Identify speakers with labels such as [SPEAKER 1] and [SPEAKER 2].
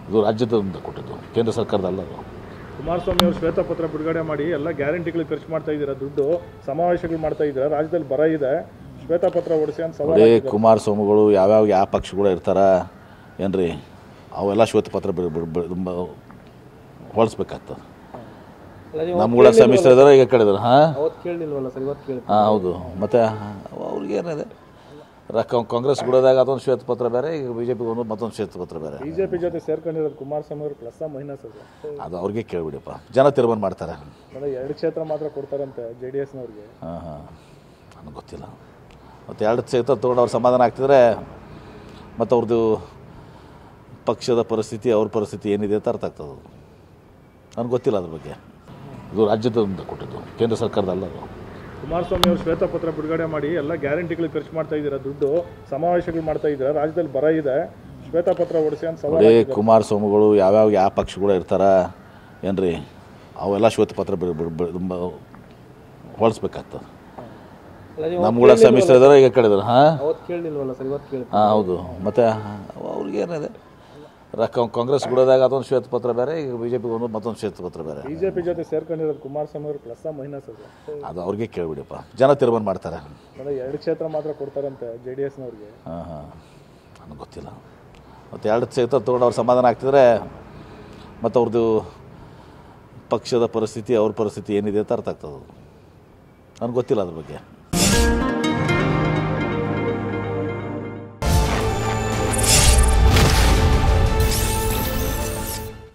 [SPEAKER 1] ಇದು ರಾಜ್ಯದಿಂದ ಕೊಟ್ಟಿದ್ದು, ಕೇಂದ್ರ ಸರ್ಕಾರದಲ್ಲ ಅದು.
[SPEAKER 2] ಕುಮಾರಸ್ವಾಮಿ ಅವರು ಶ್ವೇತಪತ್ರ ಬಿಡುಗಡೆ ಮಾಡಿ ಎಲ್ಲ ಗ್ಯಾರಂಟಿಗಳಿಗೆ ಖರ್ಚು ಮಾಡ್ತಾ ಇದ್ದೀರಾ, ದುಡ್ಡು ಸಮಾವೇಶಗಳು ಮಾಡ್ತಾ ಇದ್ದೀರಾ, ರಾಜ್ಯದಲ್ಲಿ ಬರ ಇದೆ, ಶ್ವೇತಪತ್ರ ಹೊಡಿಸಿ ಅಂತ ಸವಾಲು.
[SPEAKER 1] ಕುಮಾರಸ್ವಾಮಿಗಳು ಯಾವ ಪಕ್ಷಗಳು ಇರ್ತಾರ ಏನ್ರಿ, ಅವೆಲ್ಲ ಶ್ವೇತಪತ್ರ ಹೊಳಿಸ್ಬೇಕಾಗ್ತದೆ. ನಮ್ಗಳ ಸಮ್ಮಿಶ್ರ ಇದಾರೆ ಈಗ ಕಡೆದಾರೆ. ಹೌದು, ಮತ್ತು ಅವ್ರಿಗೇನಿದೆ, ಕಾಂಗ್ರೆಸ್ ಬಿಡೋದಾಗ ಅದೊಂದು ಶ್ವೇತಪತ್ರ ಬೇರೆ, ಈಗ BJP ಮತ್ತೊಂದು ಶ್ವೇತಪತ್ರ ಬೇರೆ.
[SPEAKER 2] BJP ಜೊತೆ ಸೇರ್ಕೊಂಡಿರೋದು ಕುಮಾರಸ್ವಾಮಿ ಅವರು ಪ್ಲಸ್ ಮೈನಸ್
[SPEAKER 1] ಅದು ಅವ್ರಿಗೆ ಕೇಳಿಬಿಡಿಪ್ಪ, ಜನ ತೀರ್ಮಾನ ಮಾಡ್ತಾರೆ.
[SPEAKER 2] 2 ಕ್ಷೇತ್ರ ಮಾತ್ರ ಕೊಡ್ತಾರಂತೆ JDSನವ್ರಿಗೆ.
[SPEAKER 1] ನನಗೆ ಗೊತ್ತಿಲ್ಲ. ಮತ್ತು 2 ಕ್ಷೇತ್ರ ತೊಗೊಂಡು ಅವ್ರು ಸಮಾಧಾನ ಆಗ್ತಿದ್ರೆ ಮತ್ತು ಅವ್ರದ್ದು ಪಕ್ಷದ ಪರಿಸ್ಥಿತಿ, ಅವ್ರ ಪರಿಸ್ಥಿತಿ ಏನಿದೆ ಅಂತ ಅರ್ಥ ಆಗ್ತದೆ. ನನಗೆ ಗೊತ್ತಿಲ್ಲ ಅದ್ರ ಬಗ್ಗೆ. ಇದು ರಾಜ್ಯದಿಂದ ಕೊಟ್ಟಿದ್ದು, ಕೇಂದ್ರ ಸರ್ಕಾರದಲ್ಲ ಅದು.
[SPEAKER 2] ಕುಮಾರಸ್ವಾಮಿ ಅವರು ಶ್ವೇತಪತ್ರ ಬಿಡುಗಡೆ ಮಾಡಿ ಎಲ್ಲ ಗ್ಯಾರಂಟಿಗಳಿಗೆ ಖರ್ಚು ಮಾಡ್ತಾ ಇದ್ದೀರಾ, ದುಡ್ಡು ಸಮಾವೇಶಗಳು ಮಾಡ್ತಾ ಇದ್ದೀರಾ, ರಾಜ್ಯದಲ್ಲಿ ಬರ ಇದೆ, ಶ್ವೇತಪತ್ರ ಹೊಡಿಸಿ ಅಂತ ಸವಾಲು.
[SPEAKER 1] ಕುಮಾರಸ್ವಾಮಿಗಳು ಯಾವ ಪಕ್ಷಗಳು ಇರ್ತಾರ ಏನ್ರಿ, ಅವೆಲ್ಲ ಶ್ವೇತಪತ್ರ ಹೊಳಿಸ್ಬೇಕಾಗ್ತದೆ. ನಮ್ಗಳ ಸಮ್ಮಿಶ್ರ ಇದಾರೆ ಈಗ ಕಡೆದಾರೆ. ಹೌದು, ಮತ್ತು ಅವ್ರಿಗೇನಿದೆ, ಕಾಂಗ್ರೆಸ್ ಬಿಡೋದಾಗ ಅದೊಂದು ಶ್ವೇತಪತ್ರ ಬೇರೆ, ಈಗ BJP ಮತ್ತೊಂದು ಶ್ವೇತಪತ್ರ ಬೇರೆ.
[SPEAKER 2] BJP ಜೊತೆ ಸೇರ್ಕೊಂಡಿರೋದು ಕುಮಾರಸ್ವಾಮಿ ಅವರು ಪ್ಲಸ್ ಮೈನಸ್
[SPEAKER 1] ಅದು ಅವ್ರಿಗೆ ಕೇಳಿಬಿಡಿಪ್ಪ, ಜನ ತೀರ್ಮಾನ ಮಾಡ್ತಾರೆ.
[SPEAKER 2] 2 ಕ್ಷೇತ್ರ ಮಾತ್ರ ಕೊಡ್ತಾರಂತೆ JDSನವ್ರಿಗೆ.
[SPEAKER 1] ನನಗೆ ಗೊತ್ತಿಲ್ಲ. ಮತ್ತು 2 ಕ್ಷೇತ್ರ ತೊಗೊಂಡು ಅವ್ರು ಸಮಾಧಾನ ಆಗ್ತಿದ್ರೆ ಮತ್ತು ಅವ್ರದ್ದು ಪಕ್ಷದ ಪರಿಸ್ಥಿತಿ, ಅವ್ರ ಪರಿಸ್ಥಿತಿ ಏನಿದೆ ಅಂತ ಅರ್ಥ ಆಗ್ತದೆ. ನನಗೆ ಗೊತ್ತಿಲ್ಲ ಅದ್ರ ಬಗ್ಗೆ.